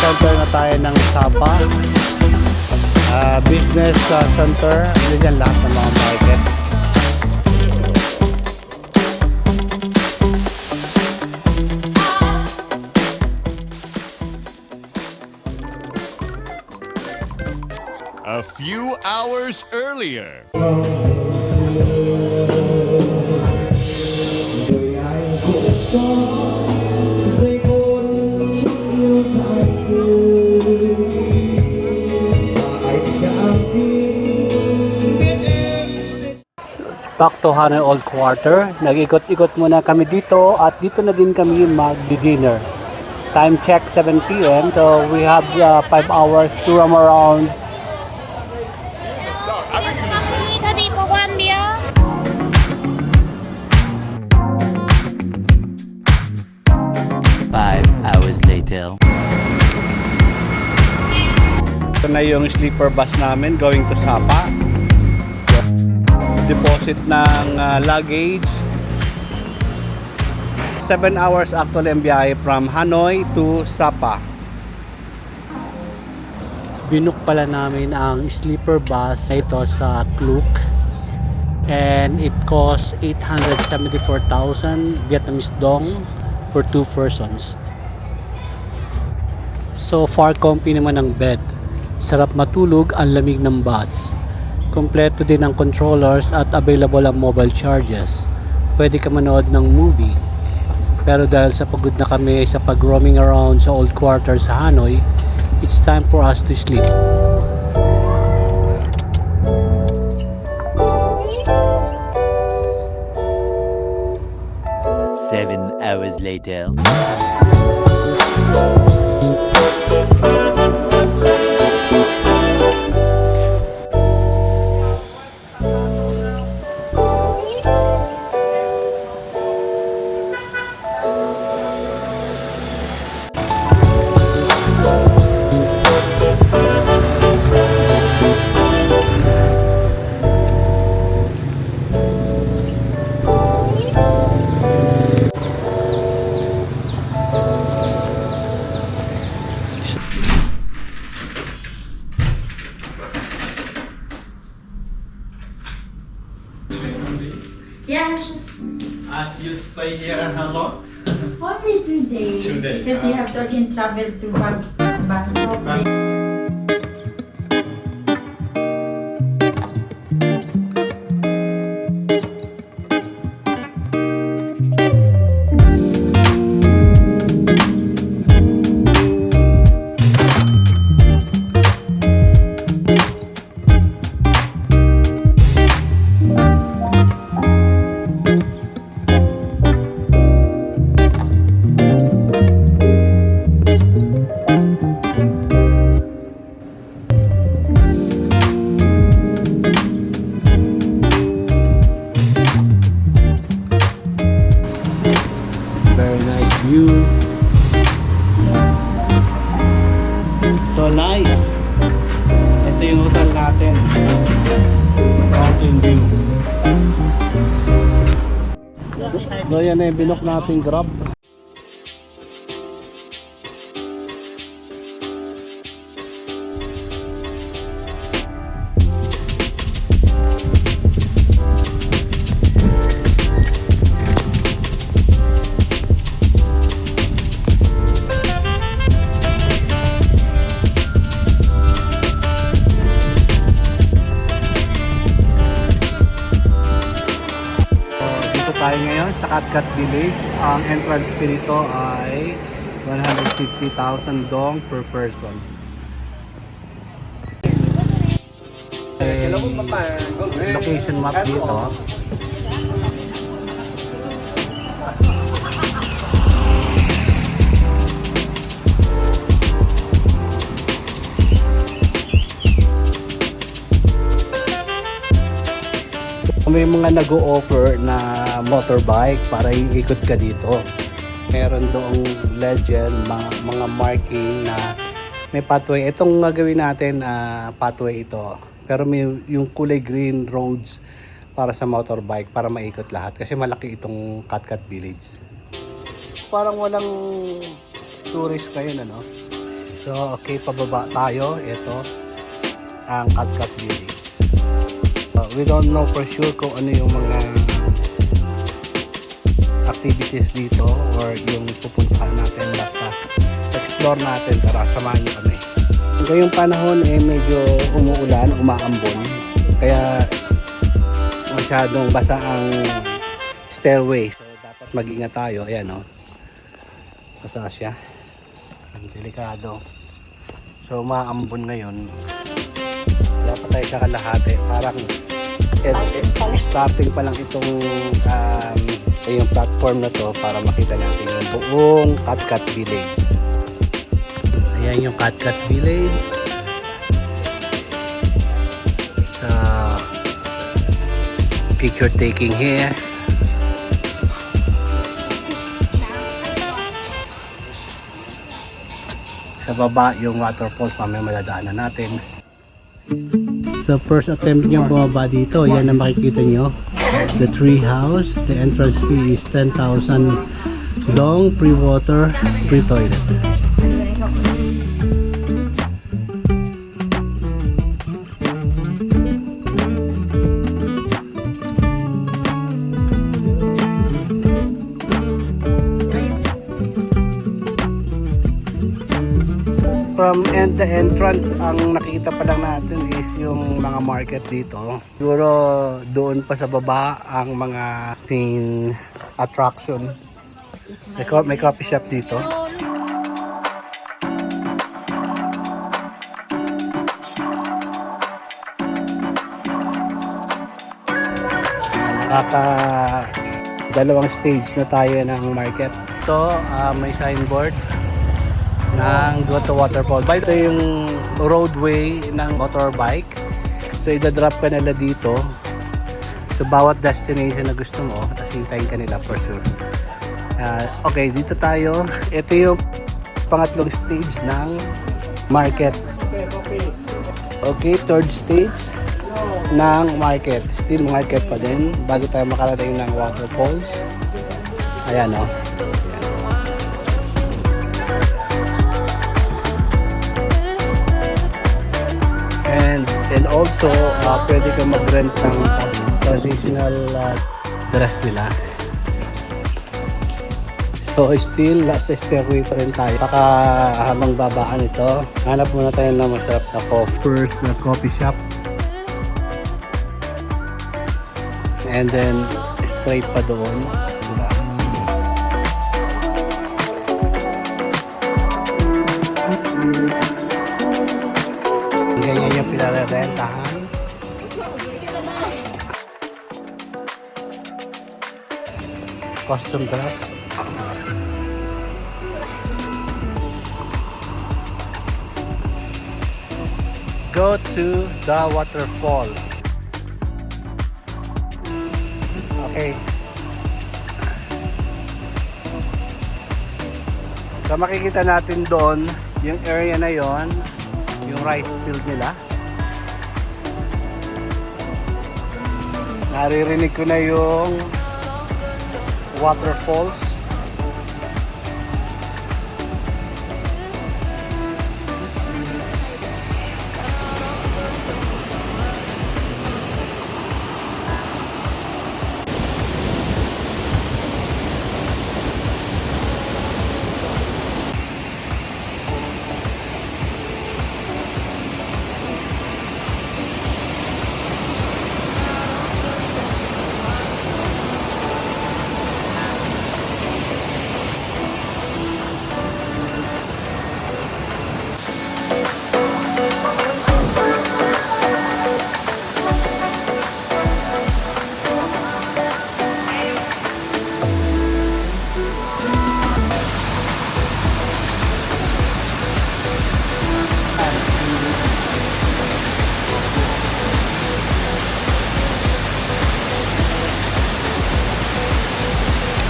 center na tayo ng Sapa. Business center. Diyan lahat ng mga market. A few hours earlier. Back to Hanoi Old Quarter. Nag-ikot-ikot muna kami dito at dito na din kami mag-dinner. Time check 7 p.m. So we have 5 hours to roam around. Tadi ko kwan dia. Hours later. Ito na yung sleeper bus namin going to Sapa. So, deposit ng luggage. 7 hours actually ang biyahe from Hanoi to Sapa. Binook pala namin ang sleeper bus na ito sa Klook. And it costs 874,000 Vietnamese dong for 2 persons. So far comfy naman ang bed. Sarap matulog, ang lamig ng bus. Kompleto din ang controllers at available ang mobile charges. Pwede ka manood ng movie. Pero dahil sa pagod na kami sa pag-roaming around sa old quarters sa Hanoi, it's time for us to sleep. Seven hours later. Yeah, You stay here how long? only 2 days. 2 days, Because you have to again travel to Bangkok. Very nice view. So nice. Ito yung hotel natin. Mountain view. So yan na yung binok natin Grab. Tayo ngayon sa Katkat Village. Ang entrance fee nito ay 150,000 dong per person. Location map dito. May mga nag-o-offer na motorbike para iikot ka dito. Meron doong legend, mga marking na may pathway. Itong gagawin natin, pathway ito. Pero may yung kulay green roads para sa motorbike, para maikot lahat. Kasi malaki itong Katkat Village. Parang walang tourist kayo, ano? So, okay, pababa tayo. Ito, ang Katkat Village. We don't know for sure kung ano yung mga activities dito or yung pupuntahan natin. Explore natin. Tara, samahan niyo kami. Ngayong panahon medyo umuulan, umaambon. Kaya masyadong basa ang stairway. So, dapat mag-ingat tayo. Ayan, oh. Basa siya. Ang delikado. So, umaambon ngayon. Dapat tayo sa kalahati. Parang starting pa lang itong yung platform na to para makita natin yung buong Katkat Village. Ayan yung Katkat Village. Sa picture taking here. Sa baba yung waterfalls, mamaya madadaanan natin. Sa first attempt nyo bumaba dito, yan ang makikita nyo. The tree house, the entrance fee is 10,000 dong, free water, free toilet. From the entrance, ang nakita pa lang natin is yung mga market dito. Siguro doon pa sa baba ang mga main attraction. May coffee shop dito. Dalawang stage na tayo ng market. Ito, may signboard ng Goto Waterfall. Ito yung roadway ng motorbike. So, idadrop ka nila dito. So, bawat destination na gusto mo, tapos hintayin ka nila for sure. Okay, dito tayo. Ito yung pangatlong stage ng market. Okay, third stage ng market. Still market pa din bago tayo makarating ng waterfalls. Ayan, oh. And also, pwede kang mag-rent ng traditional dress nila. So, still, last stairway pa rin tayo. Baka habang babaan ito, hanap muna tayo ng masarap na first coffee shop. And then, straight pa doon. Ganyan yung pinarerentahan. Costume dress. Go to the waterfall. Okay. So makikita natin doon yung area na yon, yung rice field nila. Naririnig ko na yung waterfalls.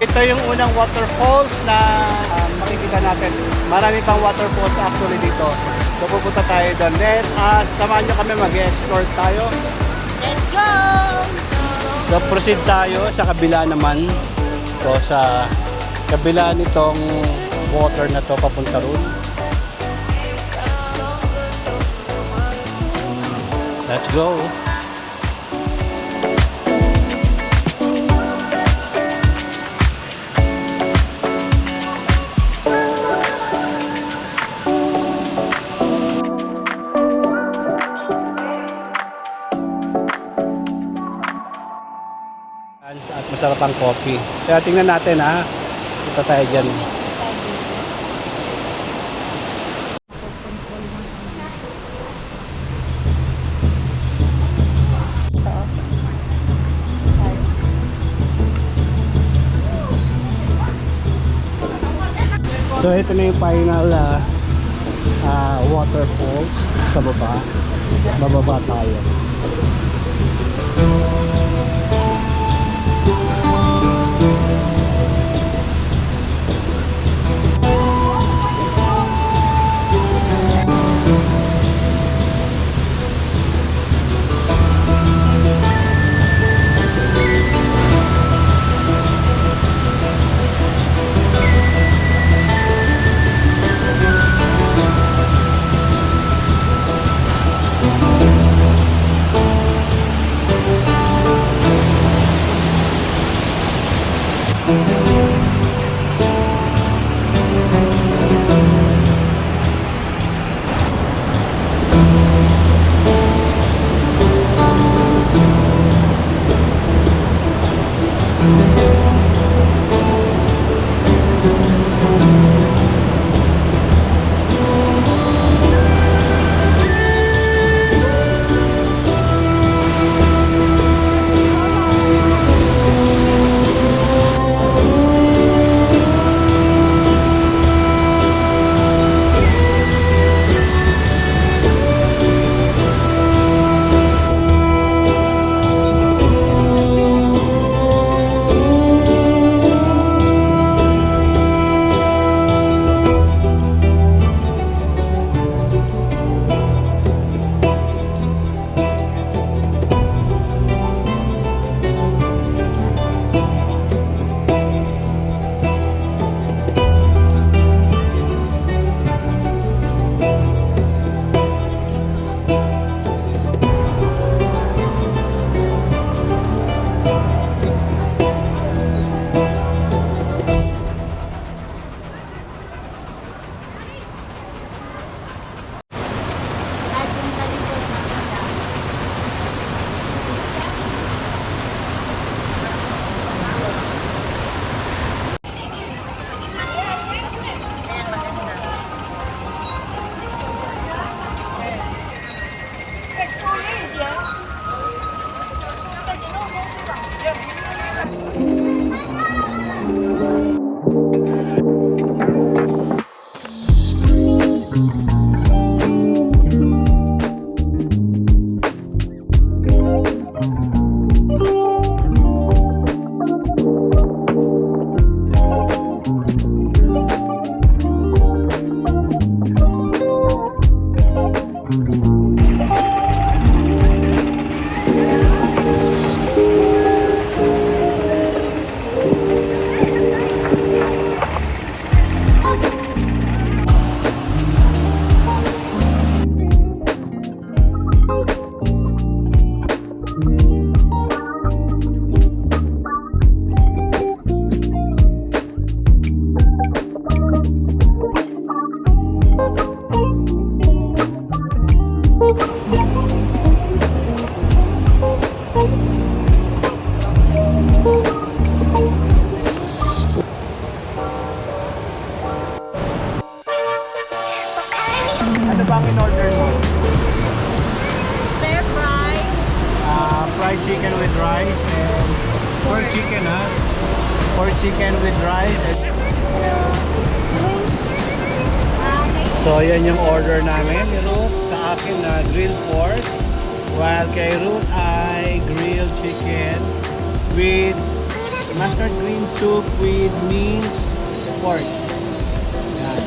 Ito yung unang waterfalls na makikita natin. Marami pang waterfalls actually dito. So pupunta tayo doon. Then samahan nyo kami mag-explore tayo. Let's go! So proceed tayo sa kabila naman. So sa kabila nitong water na to papunta roon. Let's go. At masarap ang coffee. Kaya tingnan natin ha. Ito tayo dyan. So ito na yung final waterfalls sa baba. Bababa tayo. Ano bang in-order mo? Stir fry. Fried chicken with rice and pork chicken ha? Pork chicken with rice. So yan yung order namin ni Ruth. Sa akin na grilled pork. While kay Ruth ay grilled chicken with mustard green soup with minced pork. Yan.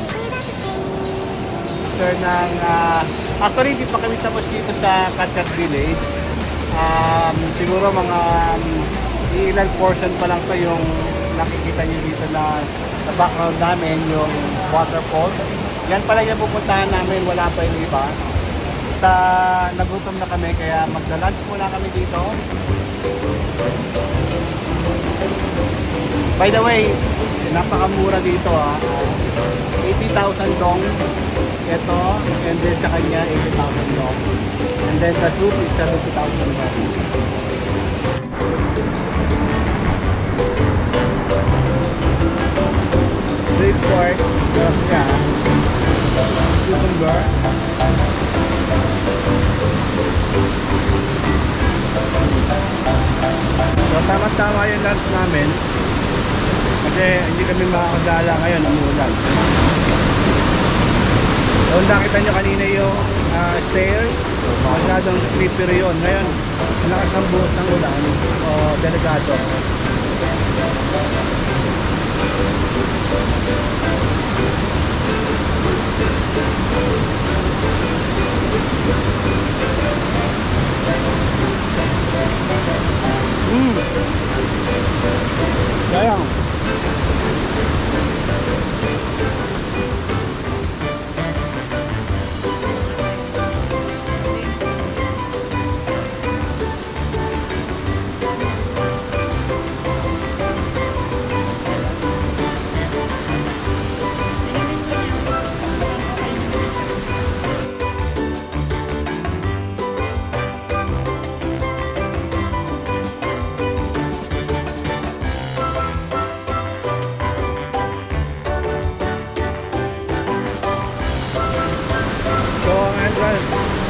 After ng, actually hindi pa kami tapos dito sa Catcat Village. Siguro mga ilang portion pa lang to yung nakikita nyo dito na sa background namin, yung waterfalls. Yan pala yung pupuntahan namin, wala pa yung iba. At nagutom na kami kaya magla-lunch muna kami dito. By the way, napakamura dito 80,000 dong. Ito, and then sa kanya 80,000 dong. And then the soup is 70,000 dong. Grilled pork, sarap siya. Cucumber. So tama-tama yung lunch namin. Kasi hindi kami makakagala ngayon, umuulan. So nakita nyo kanina yung stairs, masyadong slippery yun. Ngayon, lakas ng buhos ng ulan, o delikado. Sayang.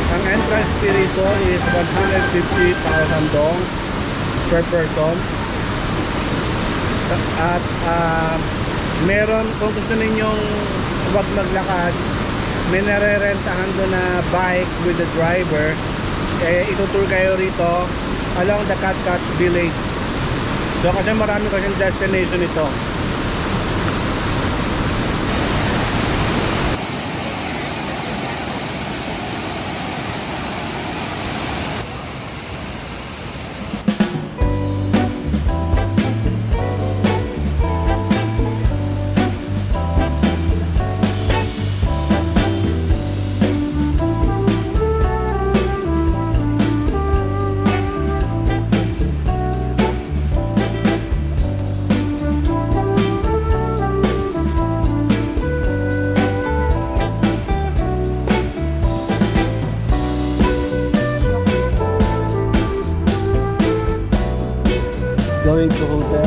Ang entrance fee rito is 150,000 dong per person. At meron, kung gusto ninyong huwag maglakad, may narerentahan doon na bike with the driver. Itutur kayo rito along the Katkat Village. So kasi marami kasing destination ito. Going to hotel.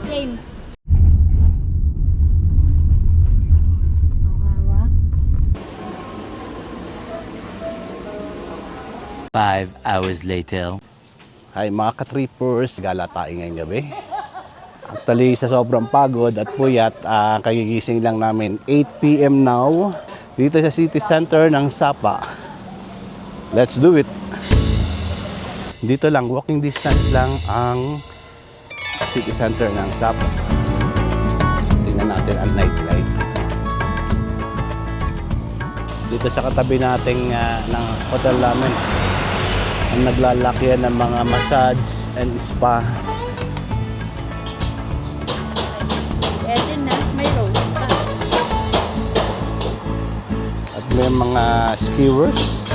Same. 5 hours later. Hi mga ka-trippers, gala tayo ngayong gabi. Actually sa sobrang pagod at puyat, kagigising lang namin 8 PM now dito sa city center ng Sapa. Let's do it! Dito lang, walking distance lang ang city center ng Sapa. Tingnan natin ang nightlife. Dito sa katabi nating ng hotel namin, ang naglalakyan ng mga massage and spa. Eto na, may rose pa. At may mga skiers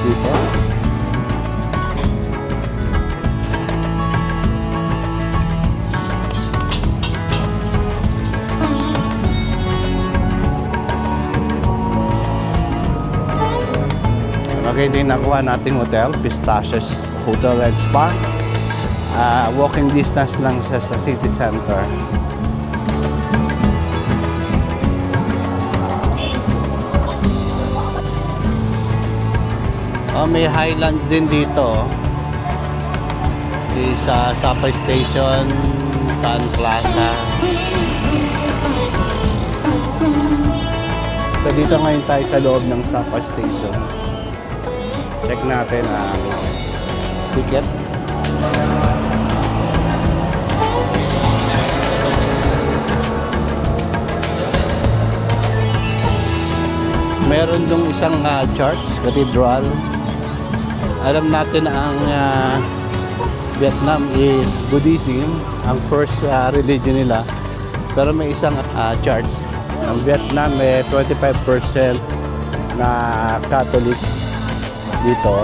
dito. Okay, din nakuha nating hotel, Pistacios Hotel and Spa. Walking distance lang sa city center. May Highlands din dito. Sa Sapay Station, Sun Plaza. So dito ngayon tayo sa loob ng Sapay Station. Check natin ang ticket. Meron dong isang church, cathedral. Alam natin ang Vietnam is Buddhism, ang first religion nila. Pero may isang church. Ang Vietnam may 25% na Catholic dito.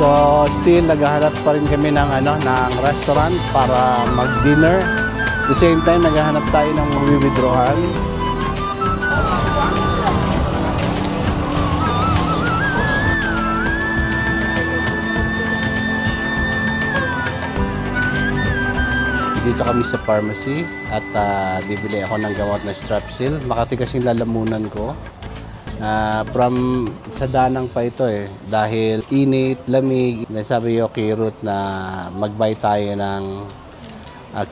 So still naghahanap pa rin kami ng ng restaurant para mag-dinner. At the same time naghahanap tayo ng mag-withdrawal. Dito kami sa pharmacy at bibili ako ng gamot na Strepsil. Makati kasing lalamunan ko. From sa danang pa ito dahil init, lamig. Nasabi ko kay Ruth na mag-buy tayo ng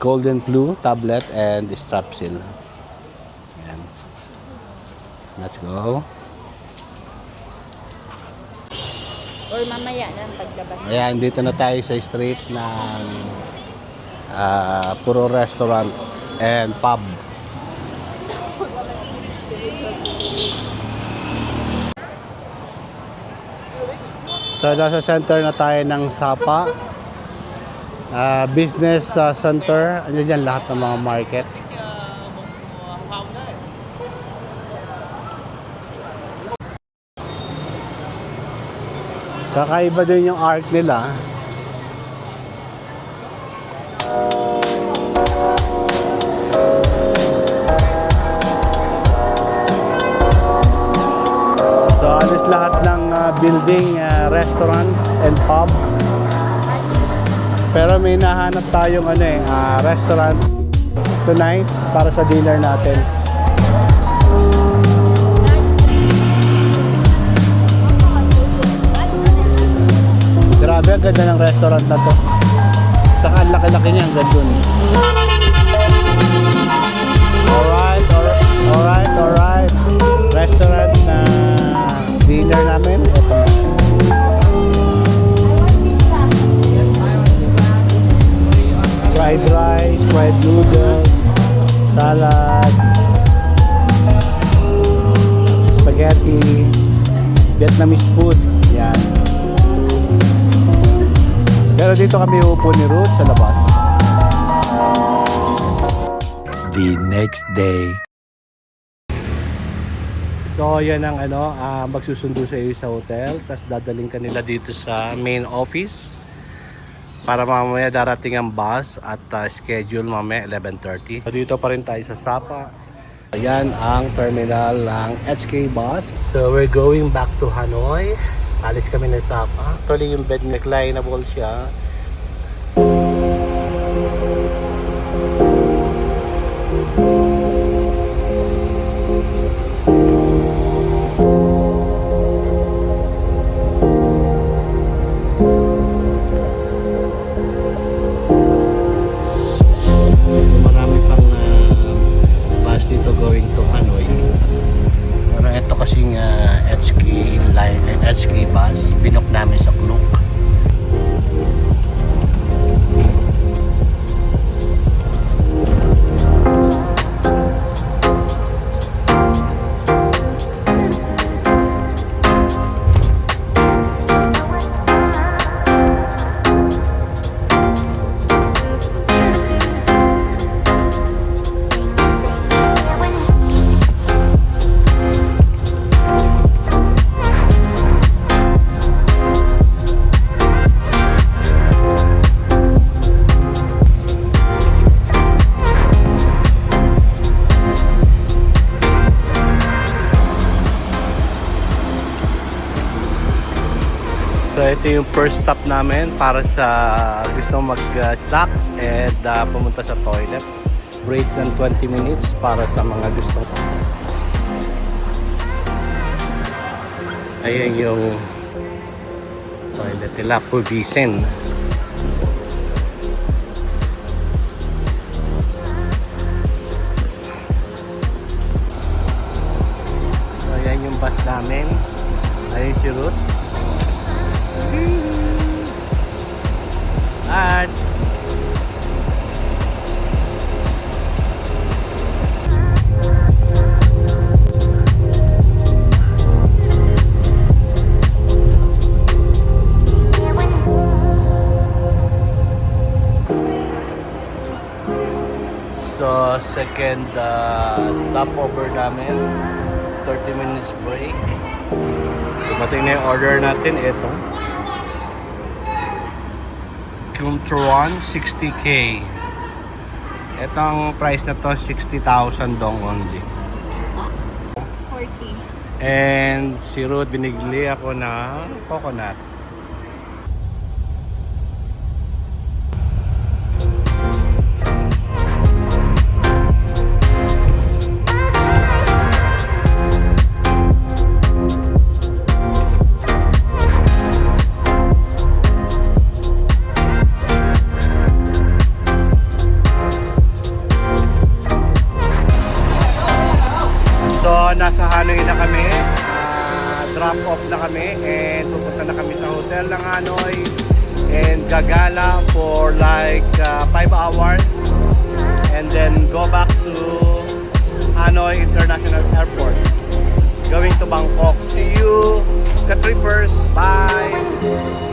cold and flu tablet and Strepsil. Ayan. Let's go. Or mamaya na paglabas. Ayan, dito na tayo sa street ng puro restaurant and pub. So nasa center na tayo ng Sapa business center. Ano dyan lahat ng mga market. Kakaiba din yung art nila. So alis lahat ng building, restaurant and pub. Pero may nahanap tayong restaurant tonight para sa dinner natin. Grabe, ang ganda ng restaurant na to. Saka ang laki-laki niya hanggang dun. Alright. Restaurant na dinner namin. Ito. Fried rice, fried noodles, salad, spaghetti, Vietnamese food. Yan. Pero dito kami uupo ni Ruth sa labas. The next day. So yan ang magsusundo sa iyo sa hotel, tapos dadaling ka nila dito sa main office para mamaya darating ang bus at schedule mamaya 11:30. So dito pa rin tayo sa Sapa. Ayan ang terminal ng HK bus. So we're going back to Hanoi. Alis kami ng Sapa. Actually yung bed reclinable siya. Marami pang bus dito going to Hanoi. Pero ito kasing HK line, HK bus, binok namin sa Klook. So ito yung first stop namin para sa gusto mag-snacks and pumunta sa toilet. Break ng 20 minutes para sa mga gusto. Ayan yung toilet nila, Puvisen. So ayan yung bus namin. Ayan si Ruth. At So, second stopover namin. 30 minutes break. Dumating na yung order natin. Ito. Kumtruan 60K. Itong price na to 60,000 dong only. 40. And si Ruth binigli ako ng coconut. So, nasa Hanoi na kami. Drop off na kami and pupunta na kami sa hotel ng Hanoi and gagala for like 5 hours and then go back to Hanoi International Airport going to Bangkok. See you, ka-trippers. Bye!